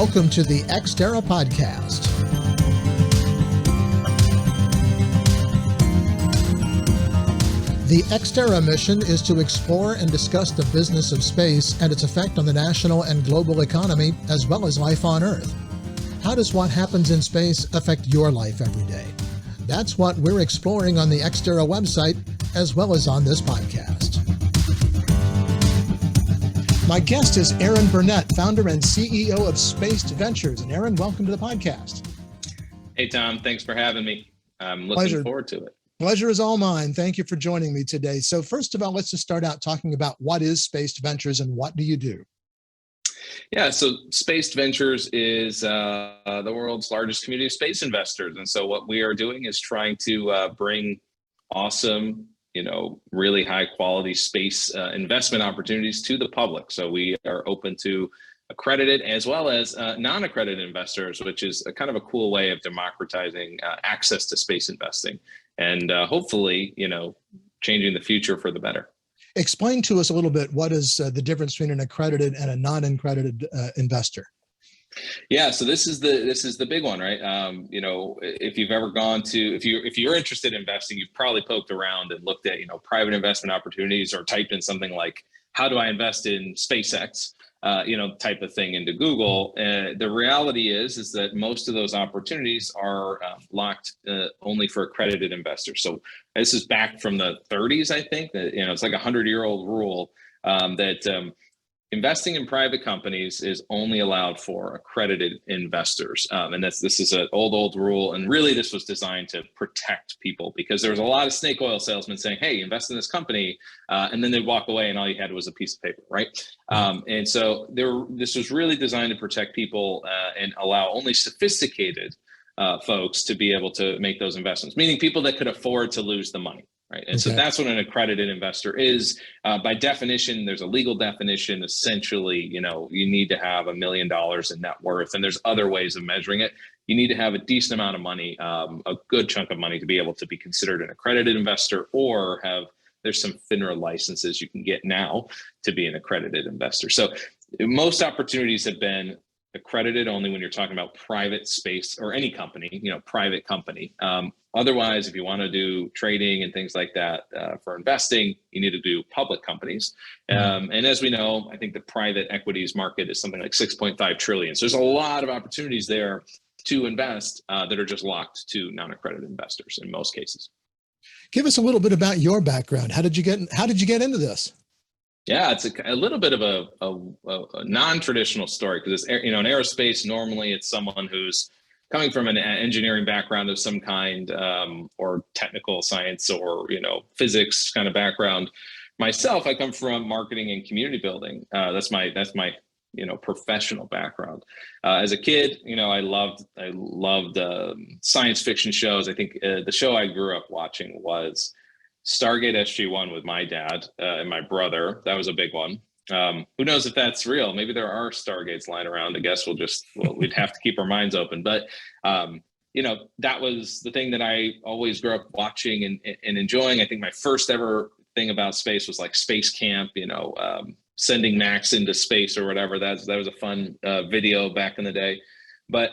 Welcome to the Ex Terra Podcast. The Ex Terra mission is to explore and discuss the business of space and its effect on the national and global economy, as well as life on Earth. How does what happens in space affect your life every day? That's what we're exploring on the Ex Terra website, as well as on this podcast. My guest is Aaron Burnett, founder and CEO of Space Ventures. And Aaron, welcome to the podcast. Hey, Tom. Thanks for having me. I'm looking forward to it. Pleasure is all mine. Thank you for joining me today. So first of all, let's just start out talking about what is Space Ventures and what do you do? Yeah, so Space Ventures is the world's largest community of space investors. And so what we are doing is trying to bring awesome, really high quality space investment opportunities to the public. So we are open to accredited as well as non-accredited investors, which is a kind of a cool way of democratizing access to space investing and hopefully, changing the future for the better. Explain to us a little bit, what is the difference between an accredited and a non-accredited investor? Yeah, so this is the big one, right? If you've ever gone to, if you're interested in investing, you've probably poked around and looked at, private investment opportunities or typed in something like, how do I invest in SpaceX, type of thing into Google. The reality is that most of those opportunities are locked only for accredited investors. So this is back from the 30s, I think, that, it's like 100-year-old rule that investing in private companies is only allowed for accredited investors. And this is an old rule. And really, this was designed to protect people because there was a lot of snake oil salesmen saying, hey, invest in this company. And then they'd walk away and all you had was a piece of paper, right? And so this was really designed to protect people and allow only sophisticated folks to be able to make those investments, meaning people that could afford to lose the money. Right. And so that's what an accredited investor is. By definition, there's a legal definition. Essentially, you need to have $1 million in net worth, and there's other ways of measuring it. You need to have a decent amount of money, a good chunk of money to be able to be considered an accredited investor, or there's some FINRA licenses you can get now to be an accredited investor. So most opportunities have been accredited only when you're talking about private space or any company, private company. Otherwise, if you want to do trading and things like that for investing, you need to do public companies. And as we know, I think the private equities market is something like 6.5 trillion. So there's a lot of opportunities there to invest that are just locked to non-accredited investors in most cases. Give us a little bit about your background. How did you get into this? Yeah, it's a little bit of a non-traditional story because it's, in aerospace, normally it's someone who's coming from an engineering background of some kind, or technical science or, physics kind of background. Myself, I come from marketing and community building. That's my professional background. As a kid, I loved science fiction shows. I think the show I grew up watching was Stargate SG-1 with my dad and my brother. That was a big one. Who knows if that's real? Maybe there are Stargates lying around. I guess we'd have to keep our minds open. But, that was the thing that I always grew up watching and enjoying. I think my first ever thing about space was like Space Camp, sending Max into space or whatever. That was a fun video back in the day. But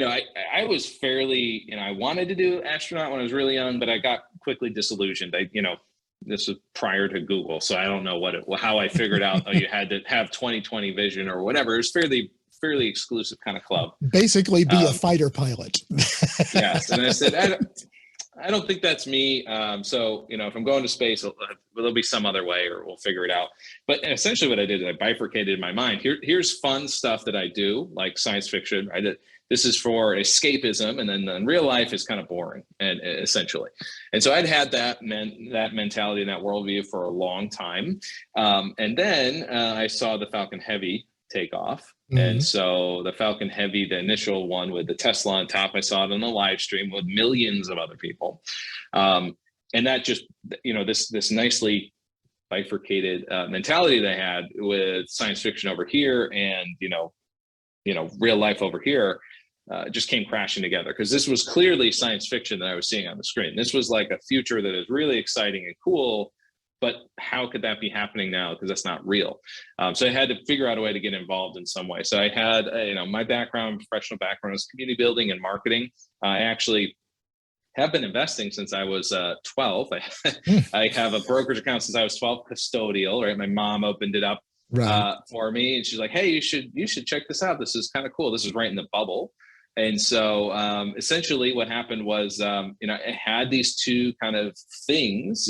I was fairly, I wanted to do astronaut when I was really young, but I got quickly disillusioned. This was prior to Google, so I don't know how I figured out, you had to have 20/20 vision or whatever. It was fairly exclusive kind of club. Basically be a fighter pilot. Yes. And I said, I don't think that's me. So, if I'm going to space, there'll be some other way or we'll figure it out. But essentially what I did is I bifurcated my mind. Here's fun stuff that I do, like science fiction. This is for escapism, and then in real life is kind of boring, and essentially. And so I'd had that mentality and that worldview for a long time. And then I saw the Falcon Heavy take off. Mm-hmm. And so the Falcon Heavy, the initial one with the Tesla on top, I saw it on the live stream with millions of other people. And that just, this nicely bifurcated mentality that I had with science fiction over here and, real life over here. Just came crashing together because this was clearly science fiction that I was seeing on the screen. This was like a future that is really exciting and cool, but how could that be happening now? Because that's not real. So I had to figure out a way to get involved in some way. So I had, my professional background was community building and marketing. I actually have been investing since I was 12. I have a brokerage account since I was 12, custodial, right? My mom opened it up for me, and she's like, "Hey, you should check this out. This is kind of cool. This is right in the bubble." And so essentially what happened was, I had these two kind of things,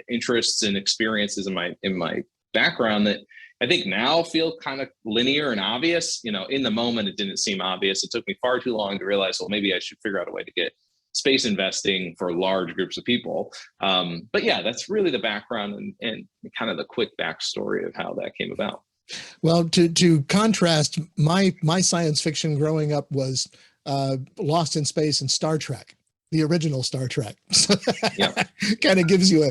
interests and experiences in my background that I think now feel kind of linear and obvious. In the moment, it didn't seem obvious. It took me far too long to realize, well, maybe I should figure out a way to get space investing for large groups of people. But yeah, that's really the background and kind of the quick backstory of how that came about. Well, to contrast, my science fiction growing up was Lost in Space and Star Trek, the original Star Trek. So kind of gives you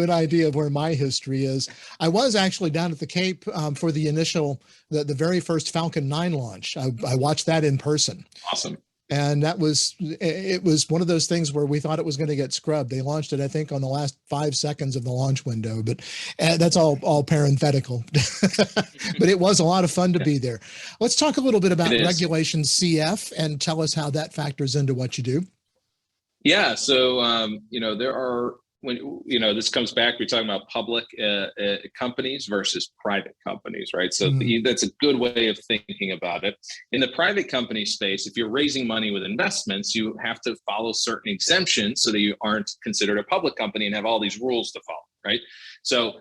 an idea of where my history is. I was actually down at the Cape for the very first Falcon 9 launch. I watched that in person. Awesome. And it was one of those things where we thought it was going to get scrubbed. They launched it, I think, on the last 5 seconds of the launch window, but that's all parenthetical. But it was a lot of fun to be there. Let's talk a little bit about Regulation CF and tell us how that factors into what you do. Yeah. So, there are, this comes back, we're talking about public companies versus private companies, right? So that's a good way of thinking about it. In the private company space, if you're raising money with investments, you have to follow certain exemptions so that you aren't considered a public company and have all these rules to follow, right? So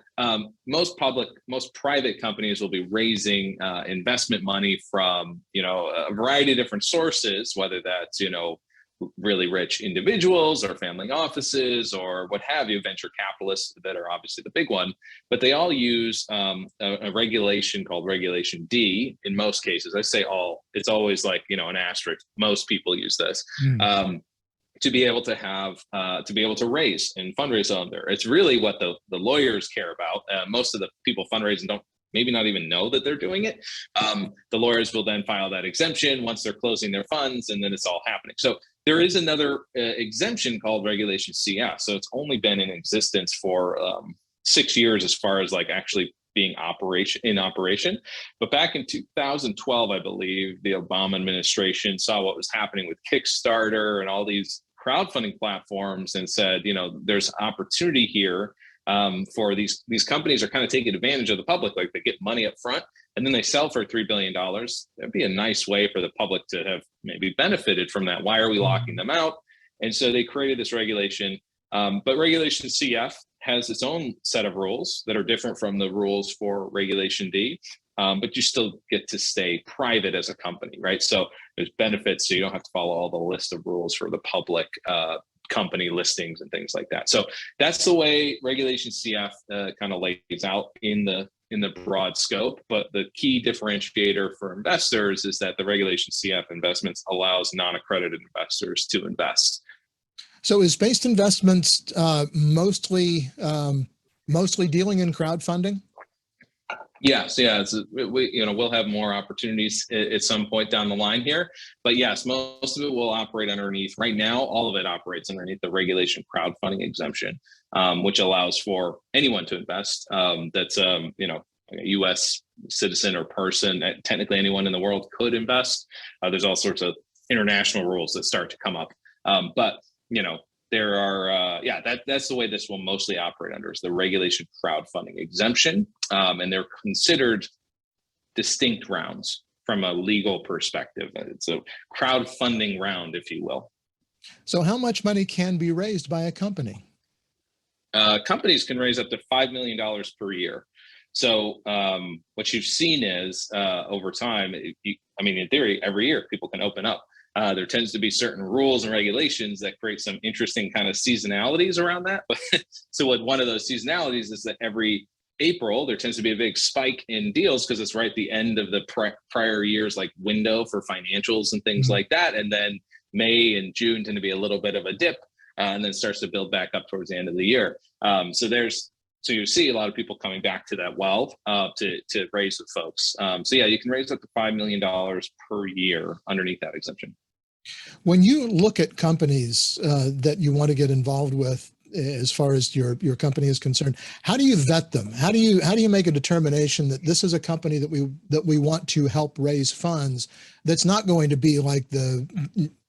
most private companies will be raising investment money from, a variety of different sources, whether that's, really rich individuals or family offices or what have you, venture capitalists that are obviously the big one, but they all use a regulation called Regulation D in most cases. I say all, it's always like, an asterisk. Most people use this to be able to raise and fundraise on there. It's really what the lawyers care about. Most of the people fundraising don't maybe not even know that they're doing it. The lawyers will then file that exemption once they're closing their funds, and then it's all happening. So there is another exemption called Regulation CF. So it's only been in existence for 6 years as far as like actually being in operation. But back in 2012, I believe, the Obama administration saw what was happening with Kickstarter and all these crowdfunding platforms and said, there's opportunity here for these companies are kind of taking advantage of the public. Like they get money up front and then they sell for $3 billion. That'd be a nice way for the public to have maybe benefited from that. Why are we locking them out? And so they created this regulation. But Regulation CF has its own set of rules that are different from the rules for Regulation D. But you still get to stay private as a company, right? So there's benefits. So you don't have to follow all the list of rules for the public company listings and things like that. So that's the way Regulation CF kind of lays out in the broad scope. But the key differentiator for investors is that the Regulation CF investments allows non-accredited investors to invest. So is Based Investments mostly dealing in crowdfunding? Yes, yeah. We'll have more opportunities at some point down the line here, but yes, most of it will operate underneath. Right now, all of it operates underneath the regulation crowdfunding exemption, which allows for anyone to invest. That's a U.S. citizen or person. Technically, anyone in the world could invest. There's all sorts of international rules that start to come up, but there are, that's the way this will mostly operate under, is the regulation crowdfunding exemption. And they're considered distinct rounds from a legal perspective. It's a crowdfunding round, if you will. So how much money can be raised by a company? Companies can raise up to $5 million per year. So what you've seen is over time, in theory, every year people can open up. There tends to be certain rules and regulations that create some interesting kind of seasonalities around that. So what one of those seasonalities is that every April, there tends to be a big spike in deals because it's right at the end of the prior year's like window for financials and things like that. And then May and June tend to be a little bit of a dip and then starts to build back up towards the end of the year. So you see a lot of people coming back to that well to raise with folks. You can raise up to $5 million per year underneath that exemption. When you look at companies that you want to get involved with, as far as your company is concerned. How do you vet them? How do you make a determination that this is a company that we want to help raise funds? That's not going to be like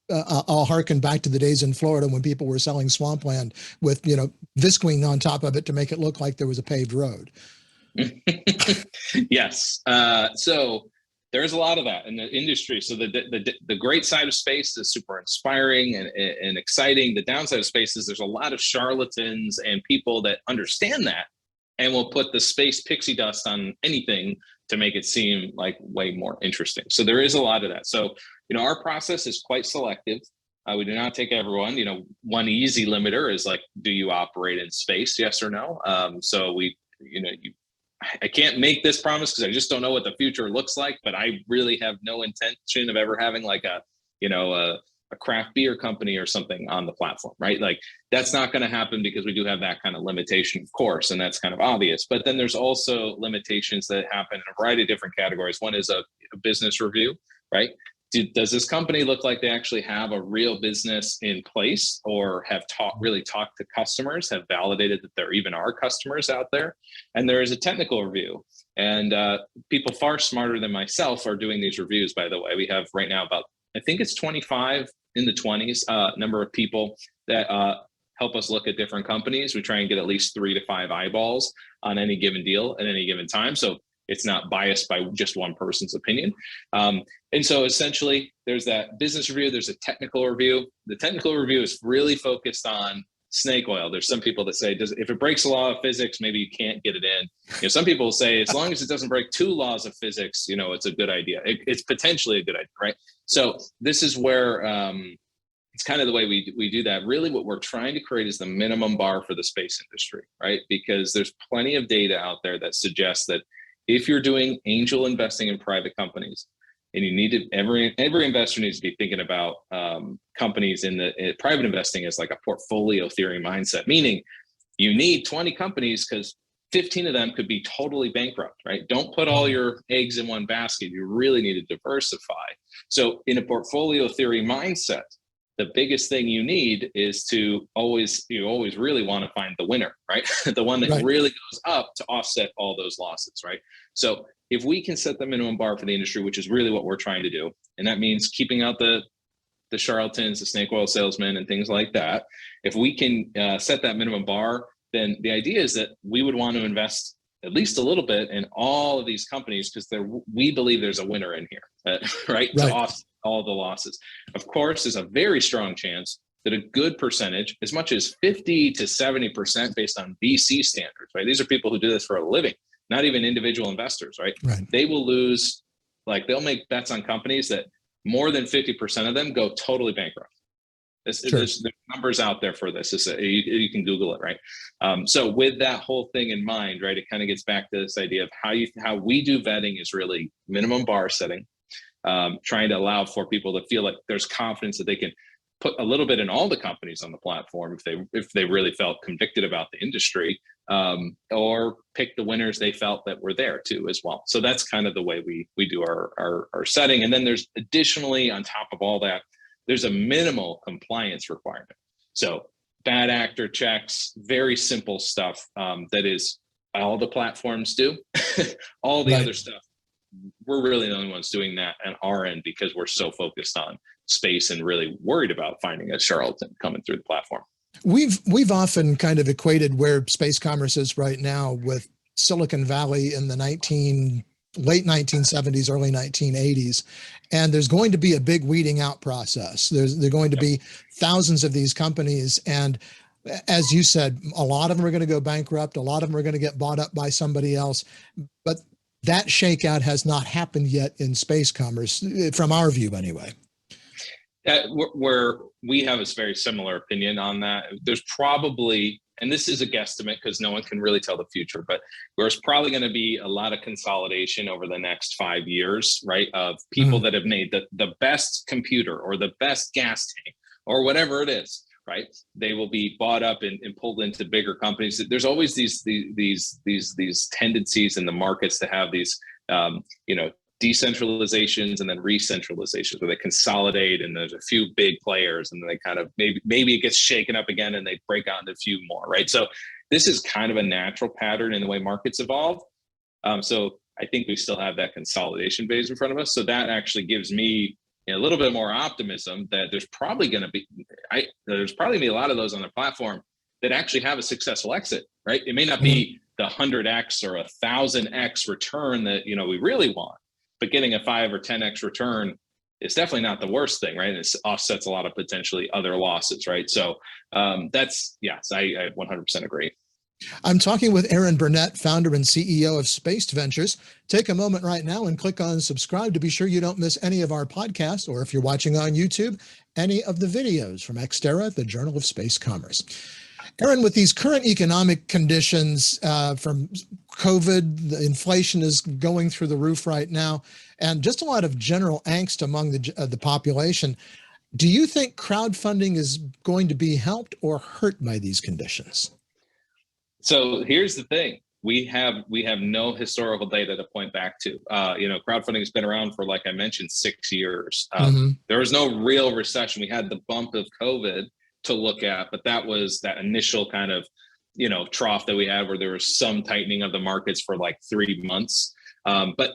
I'll harken back to the days in Florida when people were selling swampland with visqueen on top of it to make it look like there was a paved road. Yes. So there's a lot of that in the industry. So the great side of space is super inspiring and exciting. The downside of space is there's a lot of charlatans and people that understand that and will put the space pixie dust on anything to make it seem like way more interesting. So there is a lot of that. So, our process is quite selective. We do not take everyone. One easy limiter is like, do you operate in space? Yes or no? So I can't make this promise because I just don't know what the future looks like, but I really have no intention of ever having like a craft beer company or something on the platform, right? Like that's not going to happen because we do have that kind of limitation, of course, and that's kind of obvious. But then there's also limitations that happen in a variety of different categories. One is a business review, right? Does this company look like they actually have a real business in place, or have really talked to customers, have validated that there even are customers out there? And there is a technical review. And people far smarter than myself are doing these reviews, by the way. We have right now about, I think it's 25 in the 20s number of people that help us look at different companies. We try and get at least 3 to 5 eyeballs on any given deal at any given time. So it's not biased by just one person's opinion. And so essentially there's that business review, there's a technical review. The technical review is really focused on snake oil. There's some people that say, if it breaks the law of physics, maybe you can't get it in. Some people say, as long as it doesn't break 2 laws of physics, it's a good idea. It's potentially a good idea, right? So this is where it's kind of the way we do that. Really what we're trying to create is the minimum bar for the space industry, right? Because there's plenty of data out there that suggests that if you're doing angel investing in private companies, and you need to, every investor needs to be thinking about companies in private investing as like a portfolio theory mindset, meaning you need 20 companies because 15 of them could be totally bankrupt, right? Don't put all your eggs in one basket. You really need to diversify. So in a portfolio theory mindset, the biggest thing you need is you always really want to find the winner, right? The one that really goes up to offset all those losses, right? So if we can set the minimum bar for the industry, which is really what we're trying to do, and that means keeping out the charlatans, the snake oil salesmen, and things like that. If we can set that minimum bar, then the idea is that we would want to invest at least a little bit in all of these companies because we believe there's a winner in here, right? To offset all the losses. Of course, there's a very strong chance that a good percentage, as much as 50 to 70% based on VC standards, right? These are people who do this for a living, not even individual investors, right? They will lose, they'll make bets on companies that more than 50% of them go totally bankrupt. There's numbers out there for this. You can Google it, right? So with that whole thing in mind, right, it kind of gets back to this idea of how we do vetting is really minimum bar setting, trying to allow for people to feel like there's confidence that they can put a little bit in all the companies on the platform if they really felt convicted about the industry, or pick the winners they felt that were there too as well. So that's kind of the way we do our setting. And then there's additionally, on top of all that, there's a minimal compliance requirement. So bad actor checks, very simple stuff that is all the platforms do. All the other stuff, we're really the only ones doing that on our end because we're so focused on space and really worried about finding a charlatan coming through the platform. We've often kind of equated where space commerce is right now with Silicon Valley in the late 1970s, early 1980s. And there's going to be a big weeding out process. There's going to be thousands of these companies. And as you said, a lot of them are going to go bankrupt. A lot of them are going to get bought up by somebody else. But that shakeout has not happened yet in space commerce, from our view anyway. Where we have a very similar opinion on that. There's probably, and this is a guesstimate because no one can really tell the future, but there's probably going to be a lot of consolidation over the next 5 years, right? Of people that have made the best computer or the best gas tank or whatever it is, right? They will be bought up and pulled into bigger companies. There's always these tendencies in the markets to have these, decentralizations and then re-centralizations where they consolidate and there's a few big players and then they kind of maybe it gets shaken up again and they break out into a few more, right? So this is kind of a natural pattern in the way markets evolve. So I think we still have that consolidation phase in front of us. So that actually gives me a little bit more optimism that there's probably going to be a lot of those on the platform that actually have a successful exit, right? It may not be the 100x or 1,000x return that we really want, but getting a 5 or 10x return is definitely not the worst thing, right? And it offsets a lot of potentially other losses, right? So that's, yes, I 100% agree. I'm talking with Aaron Burnett, founder and CEO of Spaced Ventures. Take a moment right now and click on subscribe to be sure you don't miss any of our podcasts, or if you're watching on YouTube, any of the videos from Ex Terra, the Journal of Space Commerce. Aaron, with these current economic conditions from COVID, the inflation is going through the roof right now, and just a lot of general angst among the population. Do you think crowdfunding is going to be helped or hurt by these conditions? So here's the thing. We have no historical data to point back to. Crowdfunding has been around for, like I mentioned, 6 years. There was no real recession. We had the bump of COVID to look at, but that was that initial kind of, trough that we had where there was some tightening of the markets for like 3 months. But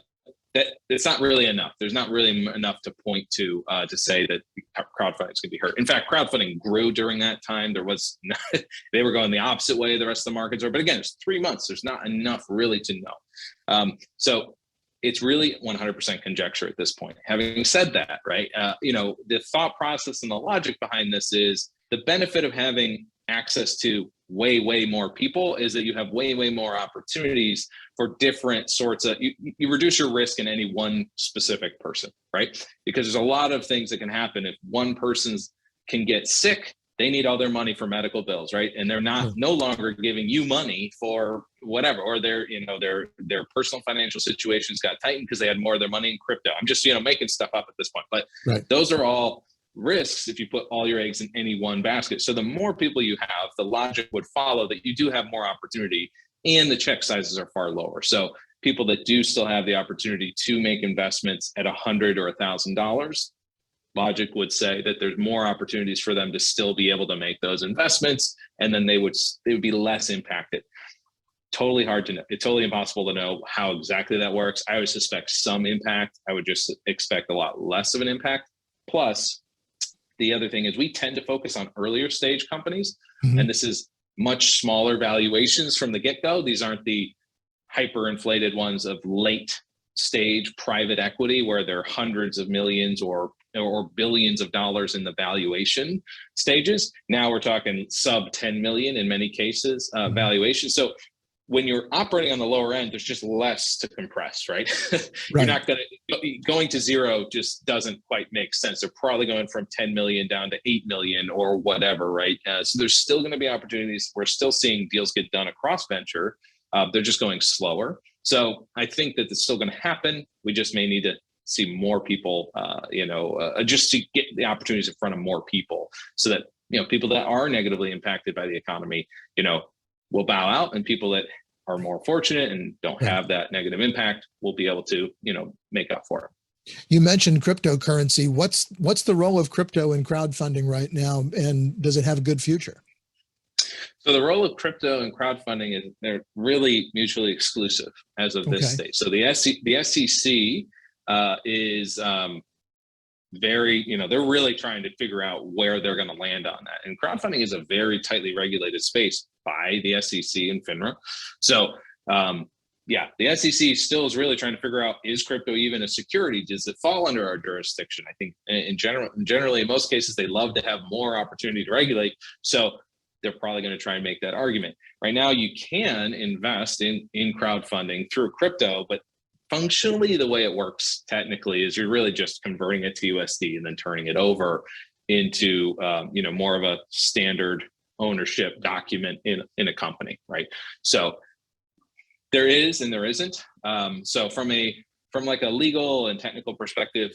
it's not really enough. There's not really enough to point to say that crowdfunding is going to be hurt. In fact, crowdfunding grew during that time. They were going the opposite way the rest of the markets are. But again, it's 3 months. There's not enough really to know. So it's really 100% conjecture at this point. Having said that, right, the thought process and the logic behind this is the benefit of having access to way more people is that you have way more opportunities for different sorts of, you reduce your risk in any one specific person, right? Because there's a lot of things that can happen. If one person can get sick, they need all their money for medical bills, right? And they're no longer giving you money for whatever, or their personal financial situations got tightened because they had more of their money in crypto. I'm just, making stuff up at this point, but those are all risks if you put all your eggs in any one basket. So the more people you have, the logic would follow that you do have more opportunity and the check sizes are far lower. So people that do still have the opportunity to make investments at $100 or $1,000, logic would say that there's more opportunities for them to still be able to make those investments, and then they would be less impacted. Totally hard to know. It's totally impossible to know how exactly that works. I would suspect some impact. I would just expect a lot less of an impact. Plus, the other thing is we tend to focus on earlier stage companies, and this is much smaller valuations from the get-go. These aren't the hyperinflated ones of late stage private equity where there are hundreds of millions or billions of dollars in the valuation stages. Now we're talking sub 10 million in many cases valuation. So when you're operating on the lower end, there's just less to compress, right? You're not going to zero just doesn't quite make sense. They're probably going from 10 million down to 8 million or whatever, right? So there's still going to be opportunities. We're still seeing deals get done across venture. They're just going slower. So I think that it's still going to happen. We just may need to see more people, just to get the opportunities in front of more people so that, people that are negatively impacted by the economy, will bow out, and people that are more fortunate and don't have that negative impact will be able to, make up for it. You mentioned cryptocurrency. What's the role of crypto in crowdfunding right now, and does it have a good future? So the role of crypto and crowdfunding is they're really mutually exclusive as of this stage. So the SEC is very, they're really trying to figure out where they're going to land on that. And crowdfunding is a very tightly regulated space by the SEC and FINRA. So the SEC still is really trying to figure out, is crypto even a security? Does it fall under our jurisdiction? I think generally in most cases, they love to have more opportunity to regulate. So they're probably going to try and make that argument. Right now, you can invest in crowdfunding through crypto, but functionally, the way it works technically is you're really just converting it to USD and then turning it over into more of a standard ownership document in a company, right? So there is and there isn't. So from like a legal and technical perspective,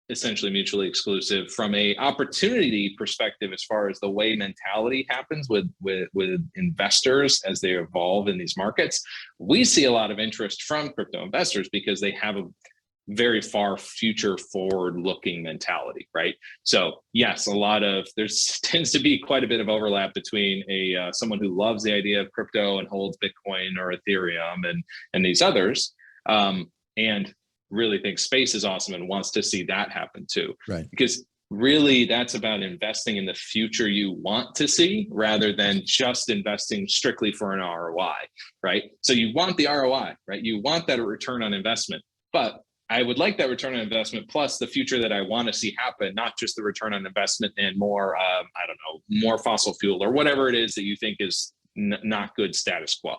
essentially mutually exclusive. From a opportunity perspective, as far as the way mentality happens with investors as they evolve in these markets, we see a lot of interest from crypto investors because they have very far future forward looking mentality, right? So yes, there's tends to be quite a bit of overlap between someone who loves the idea of crypto and holds Bitcoin or Ethereum and these others, and really thinks space is awesome and wants to see that happen too. Right. Because really that's about investing in the future you want to see rather than just investing strictly for an ROI, right? So you want the ROI, right? You want that return on investment, but I would like that return on investment plus the future that I want to see happen, not just the return on investment and more, more fossil fuel or whatever it is that you think is not good status quo,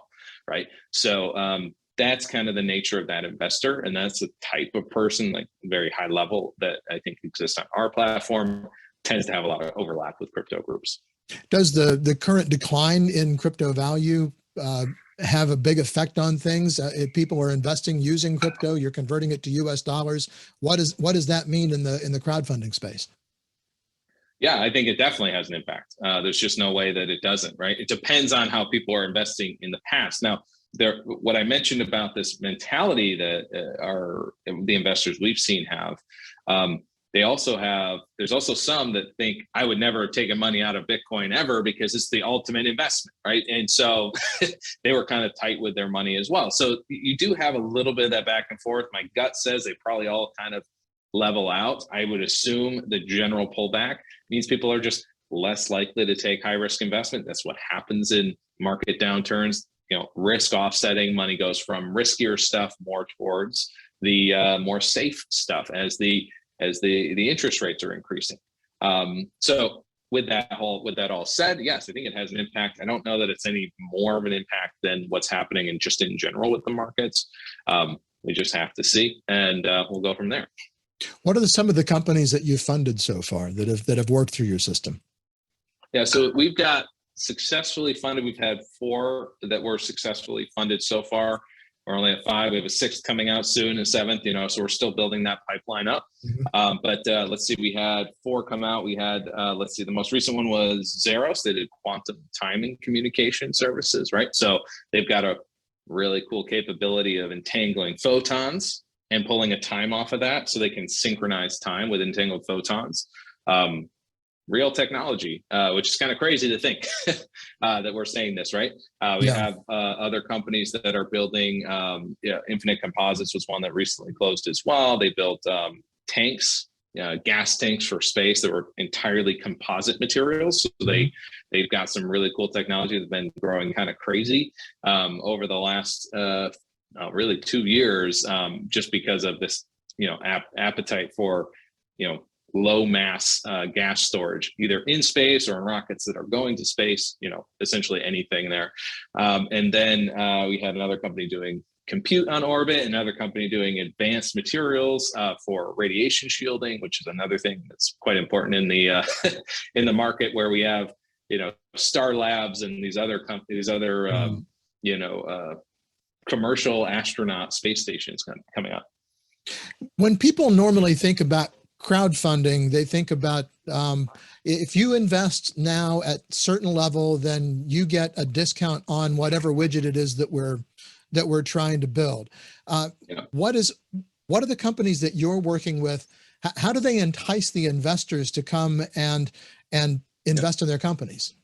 right? So that's kind of the nature of that investor. And that's the type of person, like very high level, that I think exists on our platform, tends to have a lot of overlap with crypto groups. Does the current decline in crypto value have a big effect on things? If people are investing using crypto, you're converting it to US dollars. What does that mean in the crowdfunding space? Yeah, I think it definitely has an impact. There's just no way that it doesn't, right? It depends on how people are investing in the past. Now, what I mentioned about this mentality that the investors we've seen have, there's also some that think I would never have taken money out of Bitcoin ever because it's the ultimate investment, right? And so they were kind of tight with their money as well. So you do have a little bit of that back and forth. My gut says they probably all kind of level out. I would assume the general pullback means people are just less likely to take high risk investment. That's what happens in market downturns. Risk offsetting, money goes from riskier stuff more towards the more safe stuff as the interest rates are increasing. So with that all said, yes, I think it has an impact. I don't know that it's any more of an impact than what's happening in general with the markets. We just have to see, and we'll go from there. What are some of the companies that you've funded so far that have worked through your system? Yeah, so we've got successfully funded. We've had 4 that were successfully funded so far. We're only at 5. We have a 6th coming out soon, a 7th, so we're still building that pipeline up. Mm-hmm. But let's see, we had 4 come out. We had, the most recent one was Zeros. They did quantum timing communication services, right? So they've got a really cool capability of entangling photons and pulling a time off of that so they can synchronize time with entangled photons. Real technology, which is kind of crazy to think that we're saying this, right? We have other companies that are building, Infinite Composites was one that recently closed as well. They built tanks, gas tanks for space that were entirely composite materials. So they've got some really cool technology that's been growing kind of crazy over the last really 2 years, just because of this, appetite for, low mass gas storage, either in space or in rockets that are going to space, essentially anything there. And then we had another company doing compute on orbit, another company doing advanced materials for radiation shielding, which is another thing that's quite important in the in the market, where we have, Star Labs and these other companies, commercial astronaut space stations coming up. When people normally think about crowdfunding, they think about if you invest now at certain level, then you get a discount on whatever widget it is that we're trying to build. What are the companies that you're working with? How do they entice the investors to come and invest in their companies?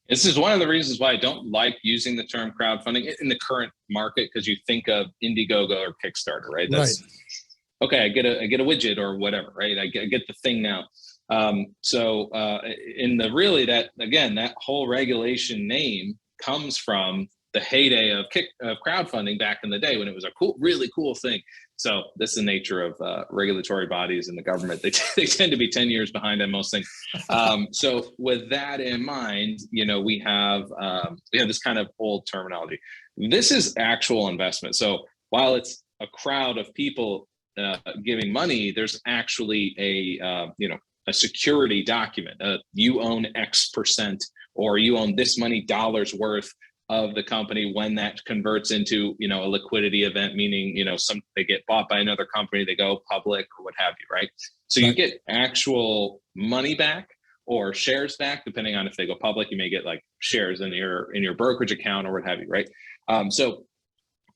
This is one of the reasons why I don't like using the term crowdfunding in the current market, because you think of Indiegogo or Kickstarter, right? That's right. Okay, I get a widget or whatever, right? I get the thing now. So that whole regulation name comes from the heyday of crowdfunding back in the day, when it was a really cool thing. So this is the nature of regulatory bodies in the government. They tend to be 10 years behind on most things. So with that in mind, we have this kind of old terminology. This is actual investment. So while it's a crowd of people giving money, there's actually a security document. You own X percent, or you own this many dollars worth of the company. When that converts into a liquidity event, meaning they get bought by another company, they go public or what have you, right? So you get actual money back or shares back, depending on if they go public. You may get like shares in your brokerage account or what have you, right? So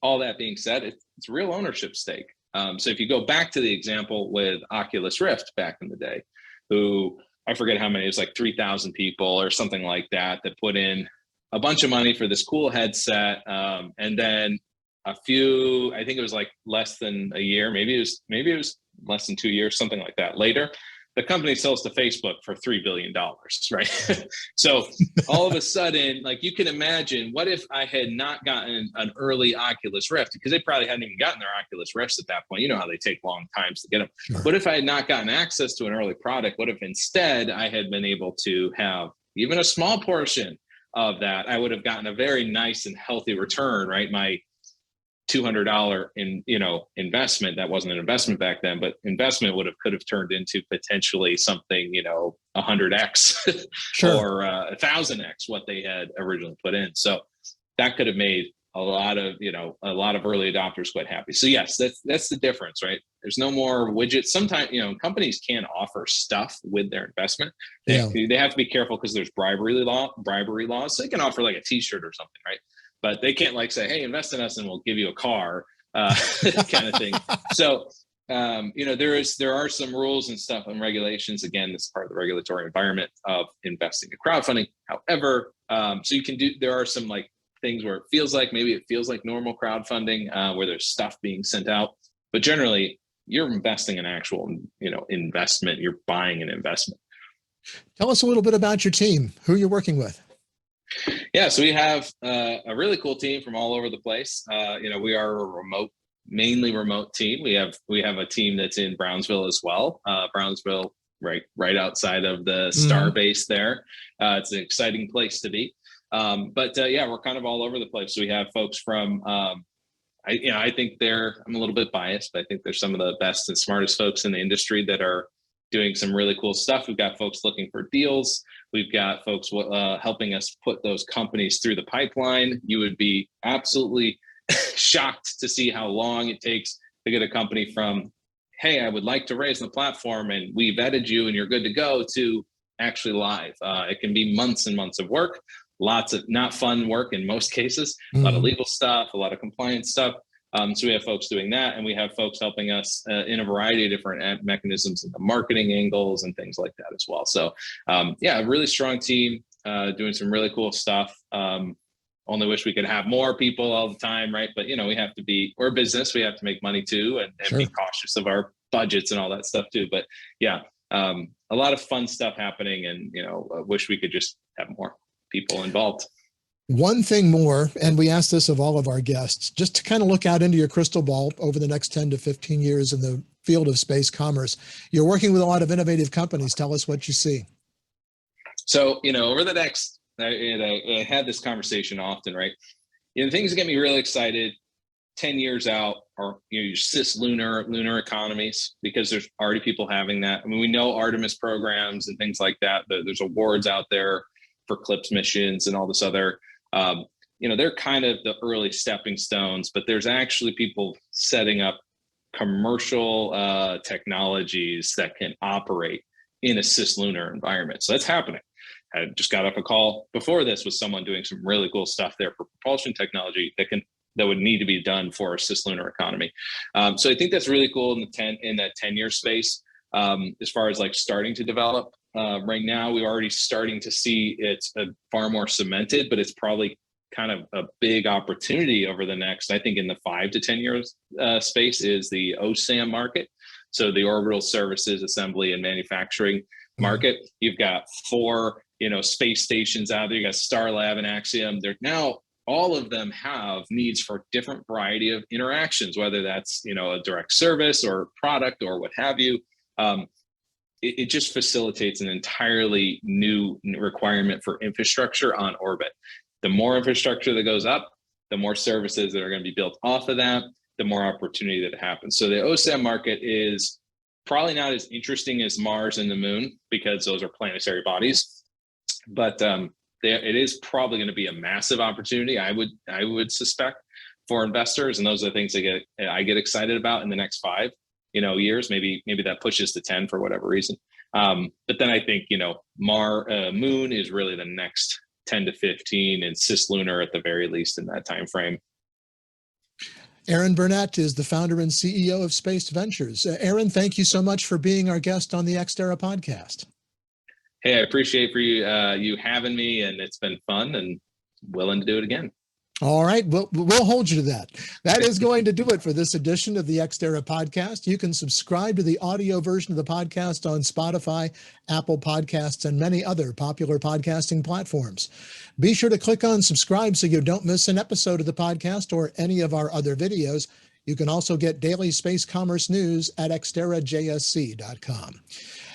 all that being said, it's real ownership stake. So if you go back to the example with Oculus Rift back in the day, who I forget how many, it was like 3,000 people or something like that put in a bunch of money for this cool headset. And then I think it was like less than a year, maybe it was less than 2 years, something like that. Later, the company sells to Facebook for $3 billion, right? So all of a sudden, like you can imagine, what if I had not gotten an early Oculus Rift, because they probably hadn't even gotten their Oculus Rifts at that point. You know how they take long times to get them. Sure. What if I had not gotten access to an early product? What if instead I had been able to have even a small portion of that? I would have gotten a very nice and healthy return, right? My $200 investment, that wasn't an investment back then, but investment could have turned into potentially something 100x Sure. or 1,000x what they had originally put in. So that could have made a lot of early adopters quite happy. So yes, that's the difference, right? There's no more widgets. Sometimes companies can offer stuff with their investment. They have to be careful because there's bribery laws. So they can offer like a T-shirt or something, right? But they can't like say, hey, invest in us and we'll give you a car kind of thing. So, there are some rules and stuff and regulations. Again, this is part of the regulatory environment of investing in crowdfunding. However, so there are some like things where it feels like normal crowdfunding where there's stuff being sent out. But generally, you're investing in actual, investment. You're buying an investment. Tell us a little bit about your team, who you're working with. Yeah, so we have a really cool team from all over the place. We are a mainly remote team. We have a team that's in Brownsville as well. Brownsville, right outside of the Star Base there. It's an exciting place to be. But we're kind of all over the place. So we have folks from, I think I'm a little bit biased, but I think they're some of the best and smartest folks in the industry that are doing some really cool stuff. We've got folks looking for deals. We've got folks helping us put those companies through the pipeline. You would be absolutely shocked to see how long it takes to get a company from, hey, I would like to raise on the platform and we vetted you and you're good to go, to actually live. It can be months and months of work, lots of not fun work in most cases, a lot of legal stuff, a lot of compliance stuff. So we have folks doing that, and we have folks helping us in a variety of different mechanisms, in the marketing angles and things like that as well. So a really strong team doing some really cool stuff. Only wish we could have more people all the time, right? But we're a business, we have to make money too, and Sure. be cautious of our budgets and all that stuff too. But a lot of fun stuff happening, and I wish we could just have more people involved. One thing more, and we ask this of all of our guests, just to kind of look out into your crystal ball over the next 10 to 15 years in the field of space commerce. You're working with a lot of innovative companies. Tell us what you see. So, over the next, I had this conversation often, right? Things that get me really excited 10 years out are your cislunar economies, because there's already people having that. I mean, we know Artemis programs and things like that. There's awards out there for CLIPS missions and all this other. They're kind of the early stepping stones, but there's actually people setting up commercial technologies that can operate in a cislunar environment. So that's happening. I just got off a call before this with someone doing some really cool stuff there for propulsion technology that would need to be done for a cislunar economy. So I think that's really cool in that 10-year space. As far as like starting to develop, right now we're already starting to see it's far more cemented, but it's probably kind of a big opportunity over the next, I think in the 5 to 10 years space, is the OSAM market. So the orbital services, assembly and manufacturing market. You've got 4, space stations out there. You got Starlab and Axiom. They're now, all of them have needs for different variety of interactions, whether that's, a direct service or product or what have you. It just facilitates an entirely new requirement for infrastructure on orbit. The more infrastructure that goes up, the more services that are going to be built off of that, the more opportunity that happens. So the OSAM market is probably not as interesting as Mars and the Moon, because those are planetary bodies, but it is probably going to be a massive opportunity, I would suspect, for investors, and those are the things I get excited about in the next 5 years. Maybe that pushes to 10 for whatever reason. But then I think Moon is really the next 10 to 15, and cislunar at the very least in that time frame. Aaron Burnett is the founder and CEO of Space Ventures. Aaron, thank you so much for being our guest on the Ex Terra Podcast. Hey, I appreciate you having me, and it's been fun and willing to do it again. All right, we'll hold you to that. That is going to do it for this edition of the Ex Terra Podcast. You can subscribe to the audio version of the podcast on Spotify, Apple Podcasts, and many other popular podcasting platforms. Be sure to click on subscribe so you don't miss an episode of the podcast or any of our other videos. You can also get daily space commerce news at xterrajsc.com.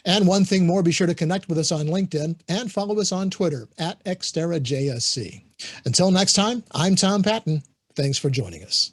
And one thing more, be sure to connect with us on LinkedIn and follow us on Twitter at XTerraJSC. Until next time, I'm Tom Patton. Thanks for joining us.